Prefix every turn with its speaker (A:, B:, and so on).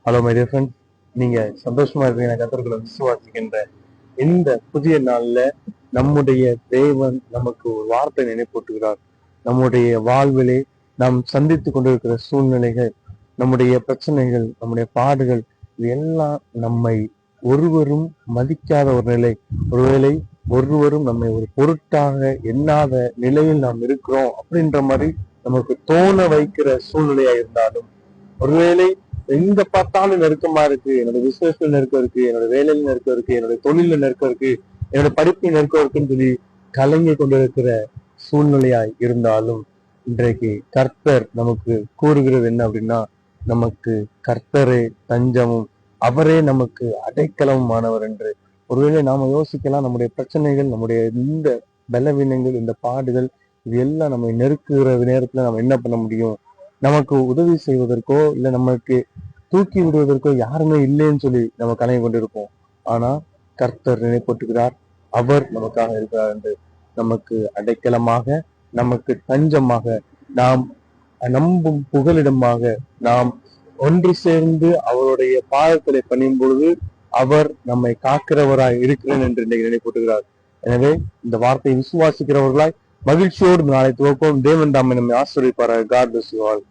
A: Hello my dear friend, நீங்க சந்தோஷமா இருப்பீங்க. கர்த்தர்களை விசுவாசிக்கின்ற இந்த புதிய நாள்ல நம்முடைய தேவன் நமக்கு ஒரு வார்த்தை நினைப்பூட்டுகிறார். நம்முடைய வாழ்விலே நாம் சந்தித்து கொண்டிருக்கிற சூழ்நிலைகள், நம்முடைய பிரச்சனைகள், நம்முடைய பாடுகள், இது எல்லாம் நம்மை ஒருவரும் மதிக்காத ஒரு நிலை, ஒருவேளை ஒருவரும் நம்மை ஒரு பொருட்டாக எண்ணாத நிலையில் நாம் இருக்கிறோம் அப்படின்ற மாதிரி நமக்கு தோண வைக்கிற சூழ்நிலையா இருந்தாலும், ஒருவேளை எங்க பார்த்தாலும் நெருக்கமா இருக்கு, என்னோட பிசினஸ்ல நெருக்கம் இருக்கு, என்னோட வேலையில நெருக்கம் இருக்கு, என்னோட தொழில நெருக்கம் இருக்கு, என்னோட படிப்பு நெருக்கம் இருக்குன்னு சொல்லி கலங்கி கொண்டிருக்கிற சூழ்நிலையாய் இருந்தாலும், இன்றைக்கு கர்த்தர் நமக்கு கூறுகிறது என்ன அப்படின்னா, நமக்கு கர்த்தரே தஞ்சமும் அவரே நமக்கு அடைக்கலமானவர் என்று. ஒருவேளை நாம யோசிக்கலாம், நம்முடைய பிரச்சனைகள், நம்முடைய இந்த பலவீனங்கள், இந்த பாடுகள், இது எல்லாம் நம்மை நெருக்குகிற நேரத்துல நம்ம என்ன பண்ண முடியும்? நமக்கு உதவி செய்வதற்கோ இல்ல நமக்கு தூக்கி விடுவதற்கோ யாருமே இல்லைன்னு சொல்லி நம்ம கலங்கி கொண்டிருப்போம். ஆனா கர்த்தர் நினைப்பட்டுகிறார், அவர் நமக்காக இருக்கிறார் என்று. நமக்கு அடைக்கலமாக, நமக்கு தஞ்சமாக, நாம் நம்பும் புகலிடமாக நாம் ஒன்று சேர்ந்து அவருடைய பாதத்திலே பணியும் பொழுது அவர் நம்மை காக்கிறவராய் இருக்கிறேன் என்று இன்றைக்கு நினைப்பட்டுகிறார். எனவே இந்த வார்த்தையை விசுவாசிக்கிறவர்களாய் மகிழ்ச்சியோடு நாளை துவப்போம். தேவன் தாமே நம்மை ஆசீர்வதிப்பாராக. God bless you all.